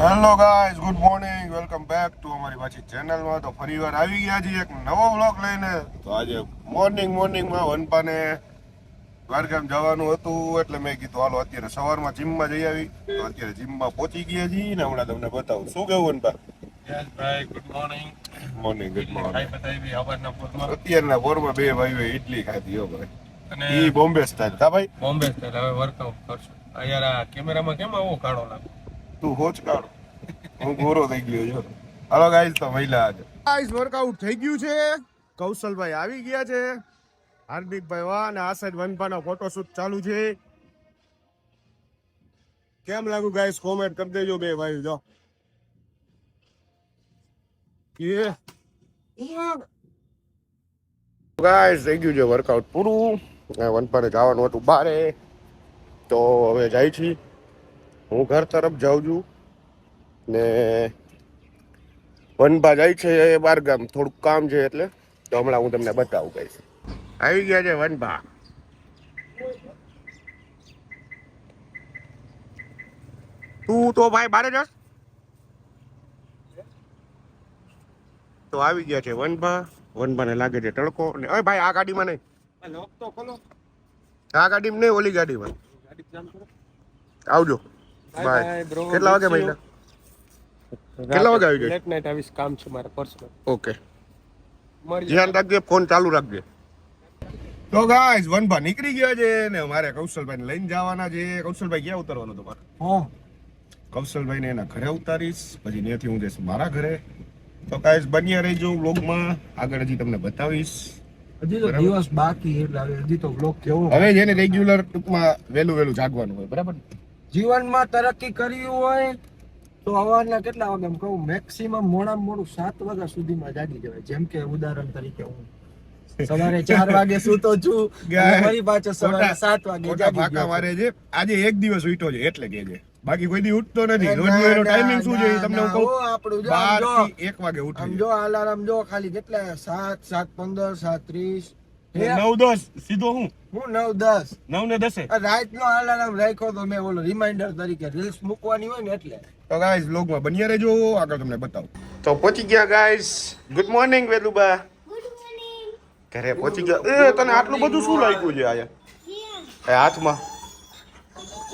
Hello guys, good morning, welcome back to અમારી પાછી ચેનલમાં. તો ફરીવાર આવી ગયા છીએ એક નવો વ્લોગ લઈને. તો આજે મોર્નિંગમાં વનપાને દ્વારકામ જવાનું હતું, એટલે મેં કીધું હાલો અત્યારે સવારમાં જીમમાં જઈ આવી. તો અત્યારે જીમમાં પહોંચી ગયા છીએ ને હમણાં તમને બતાવું. શું કેવું વનપા? ભાઈ ગુડ મોર્નિંગ. Good morning. અત્યારના અત્યારના પોરમાં બે ભાઈઓ ઇડલી ખાધી હો ભાઈ, અને ઈ બોમ્બે સ્ટાઇલ. કા ભાઈ બોમ્બે સ્ટાઇલ હવે વર્કઆઉટ કરશું. યાર આ કેમેરામાં કેમ આવો કાળો લાગે? તું હોચ કાઢ, હું ગોરો થઈ ગયો છું. હાલો ગાઈઝ, તો મહિલા આજે ગાઈઝ વર્કઆઉટ થઈ ગયું છે. કૌશલભાઈ આવી ગયા છે, હાર્દિકભાઈ વાહ, અને આ સાઈડ વનપાનો ફોટોશૂટ ચાલુ છે. કેમ લાગુ ગાઈઝ કોમેન્ટ કરી દેજો બે ભાઈ. જો ગાઈઝ થઈ ગયું છે વર્કઆઉટ પૂરું. વનપાને જવાનું હતું બારે, તો હવે જાય છે. હું ઘર તરફ જાઉં છું ને વનપા જાય છે બાર ગામ, થોડુંક કામ છે એટલે. તો હમણાં હું તમને બતાવું કઈશ. આવી ગયા છે વનપા. તું તો ભાઈ બારે જસ. તો આવી ગયા છે વનપાને લાગે છે તડકો. ને ઓય ભાઈ આ ગાડીમાં નહીં, લોક તો ખોલો. આ ગાડીમાં નહીં, ઓલી ગાડીમાં આવજો. બાય. કેટલા વાગે મહિલા? કેટલા વાગે આવી જાય? લેટ નાઈટ આવીશ, કામ છે મારે પર્સનલ. ઓકે, ધ્યાન રાખજે, ફોન ચાલુ રાખજે. તો ગાઈસ વનભા નીકળી ગયા છે ને મારે કૌશલભાઈને લઈને જવાના છે. કૌશલભાઈ ક્યાં ઉતરવાનું તમારે? કૌશલભાઈને એના ઘરે ઉતારીશ, પછી ત્યાંથી હું જઈશ મારા ઘરે. તો ગાઈસ બન્યા રહીજો વ્લોગમાં, આગળ હજી તમને બતાવીશ. હજી તો દિવસ બાકી એટલે હજી તો વ્લોગ કેવો. હવે જેને રેગ્યુલર ટૂંકમાં વહેલું જાગવાનું હોય, બરાબર? જીવનમાં તરક્કી કરવી હોય તો સવારના કેટલા વાગે કહું, મેક્સિમમ મોડામાં મોડું 7 વાગ્યા સુધીમાં જાગી જવાય. જેમ કે ઉદાહરણ તરીકે હું સવારે 4 વાગે સૂતો છું, ફરી પાછો સવારે 7 વાગે જાગી ગયો. મારે છે આજે એક દિવસ ઉઠ્યો છે એટલે કે છે, બાકી કોઈ દી ઉઠતો નથી. રોજનો એનો ટાઈમિંગ શું છે એ તમને હું કહું. આપણું 12 થી 1 વાગે ઉઠે. જો અલાર્મ જો ખાલી કેટલા 7, 7:15, 7:30, 9:10 સીધો હું 9:10 9 ને 10. રાતનો અલાર્મ રાખ્યો તો મેં ઓલો રિમાઇન્ડર તરીકે રીલ્સ મૂકવાની હોય ને એટલે. તો ગાઈસ વ્લોગમાં બન્યા રહેજો, આગળ તમને બતાવું. તો પહોંચી ગયા guys. Good morning Veluba. Good morning. ઘરે પહોંચી ગયા. એ તને આટલું બધું શું લાગ્યું છે આયા એ હાથમાં?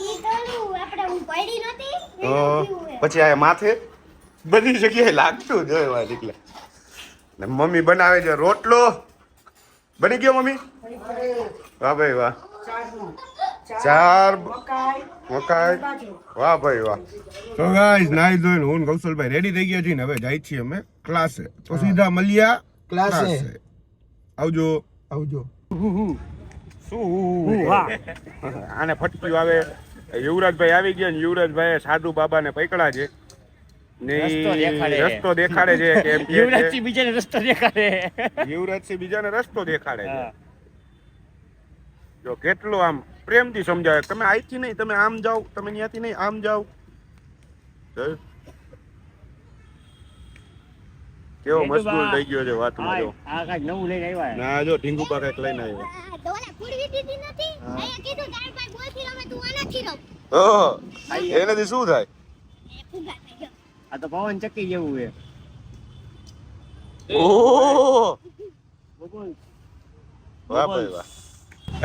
ઈ તોલું આપણે હું પડી નતી પછી આ માથે બધી જગ્યાએ લાગતું જ હોય વાત. એટલે ને મમ્મી બનાવે છે રોટલો. બની ગયો મમ્મી? વાહ ભાઈ વાહ. 4 મકાઈ. વાહ ભાઈ વાહ. તો ગાઈસ નાઈ ધોઈને હું કૌશલભાઈ રેડી થઈ ગયા છીએ ને હવે જાય છીએ અમે ક્લાસે. તો સીધા મળ્યા ક્લાસે. આવજો. શું આને ફટક્યું આવે. યુવરાજભાઈ આવી ગયા ને યુવરાજભાઈ સાધુ બાબાને પકડા છે ને રસ્તો દેખાડે છે કે એમ કે યુવરાજસિંહ બીજાને રસ્તો દેખાડે છે. જો કેટલો આમ પ્રેમથી સમજાવે, તમે અહીંથી નહીં, તમે આમ જાઓ, તમે ત્યાંથી નહીં આમ જાઓ. કેવો મશગુલ થઈ ગયો છે વાતમાં. જો આ કાંઈક નવું લઈને આવ્યા. ના જો ઢીંગુબા કંઈક લઈને આવ્યો. ડોલા ફૂડવી દીધી નથી. અહીંયા કીધું તાર ભાઈ બોલથી રમે તું આનાથી રમ. ઓહો, એનાથી શું થાય? એ ફુગા થઈ ગયો. આ તો પવન ચક્કી જેવું છે. ઓહો વાહ ભાઈ વાહ.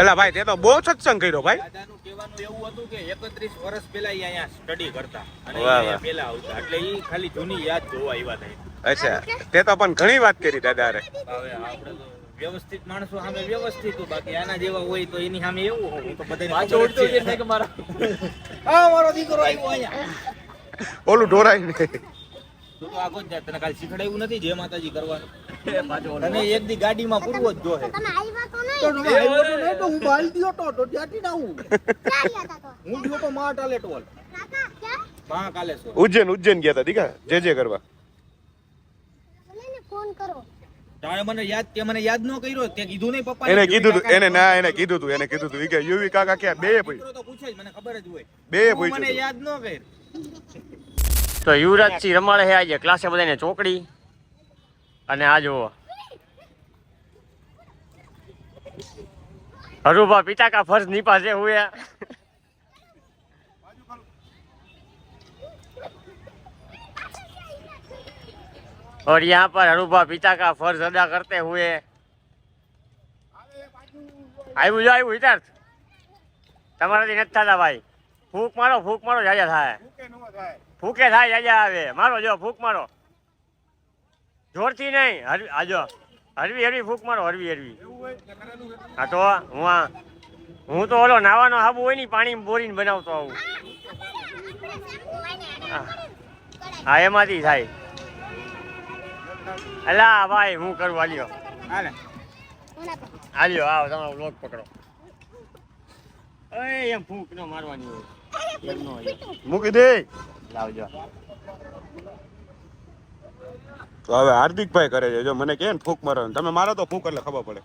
એલા ભાઈ તે તો બહુ સત્સંગ કર્યો ભાઈ. દાદાનું કહેવાનું એવું હતું કે 31 વર્ષ પહેલા ઈ અહીંયા સ્ટડી કરતા અને વાહ, અહીંયા વાહ. પહેલા આવતા, એટલે ઈ ખાલી જૂની યાદ જોવા આવ્યા હતા. અચ્છા, તે તો પણ ઘણી વાત કરી દાદારે. હવે આપણે તો વ્યવસ્થિત માણસો સામે વ્યવસ્થિત, બાકી આના જેવા હોય તો એની સામે એવું હોય. હું તો બધાને પાછો ખબર જ ઉડતો છે. જઈને કે મારા આ મારો દીકરો આવ્યો અહીંયા. ઓલું ઢોરાય ને. તું તો આગો જ જા, તને કાલ શીખડાયું નથી જય માતાજી કરવાનું. તને એક દી ગાડીમાં પૂરવો જ જોહે. તમે આવ્યા તો નહીં. હું બાલદીઓ તો ત્યાંથી ના હું ક્યાં ગયા તા તો? હું ગયો તો મા ટાલે ટોલ કાકા ક્યાં? મહાકાલેશ્વર. ઉજ્જૈન ગયા હતા દીકા જે કરવા. ભલે ને ફોન કરો. તારે મને યાદ ન કર્યો, તે કીધું નહીં પપ્પા. એને કીધું તું, એને કીધું તું ઈ કે યુવી કાકા ક્યાં? બે ભાઈ તો પૂછે જ, મને ખબર જ હોય. બે તું પૂછ્યું મને તું. યાદ ન કર. તો યુવરાજસિંહ રમાડે છે આજે ક્લાસે બધાને ચોકડી. અને આ જુઓ હરુભા પિતા કા ફર્જ નિભાતે હુએ. और यहाँ पर हरुभा पिता का फर्ज अदा करते हुए આવ્યું જો આવ્યું હિતાર્થ તમારાથી નથી થતા ભાઈ ફૂંક મારો જાજા થાય ફૂકે થાય જાજા આવે મારો જો ફૂંક મારો જોરથી નહીં આજો હરવી ફૂંક મારો હરવી હા તો હું તો ઓલો નાવાનો હાબુ હોય ને પાણી બોરીને બનાવતો આવું હા એમાંથી થાય અલા ભાઈ હું કરું આલ્યો આલ્યો આવો તમારો બ્લોક પકડો એમ ફૂંક ન મારવાની હોય એમ ન હોય મૂકી દે લાવજો તો હવે હાર્દિકભાઈ કરે છે જો મને કે ને ફૂંક મારો તમે મારો તો ફૂંક એટલે ખબર પડે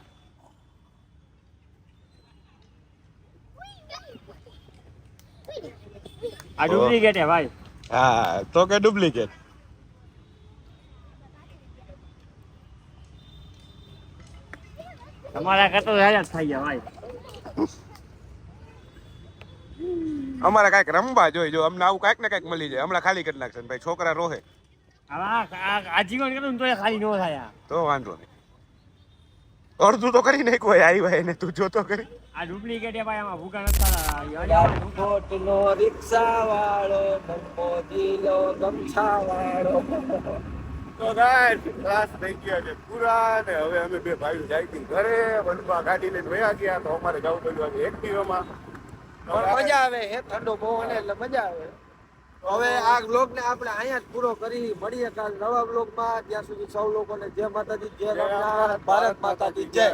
આ ડુપ્લિકેટ હે ભાઈ હા તો કે ડુપ્લિકેટ તમારા કરતો રાજા જ થઈ ગયા ભાઈ અમારે કાંઈક રમવા જોઈએ જો અમને આવું કાંઈક ને કાંઈક મળી જાય હમણાં ખાલી કરી નાખશે ને ભાઈ છોકરા રોહે આજીવન કરું ને તો ખાલી ન થાય તો વાંધો નહીં અડધું તો કરી નાખ્યું હોય આવી ભાઈ ને તું જોતો કરી આ ડુપ્લિકેટ હે ભાઈ આમાં ભૂકા નથી કોટનો રિક્ષા વાળો મોજીલો ગમછા વાળો તો ગાઈસ ક્લાસ થઈ ગયા છે પૂરા ને હવે અમે બે ભાઈઓ જાય છે ઘરે વનવા ગાડી લઈને વયા ગયા તો અમારે જવું પડ્યું આજે એક્ટિવામાં પણ મજા આવે હે ઠંડો પવન એટલે મજા આવે હવે આ બ્લોગ ને આપણે અહીંયા જ પૂરો કરી મળીએ કાલ નવા બ્લોગ માં ત્યાં સુધી સૌ લોકોને જય માતાજી જય રામનાથ ભારત માતાજી જય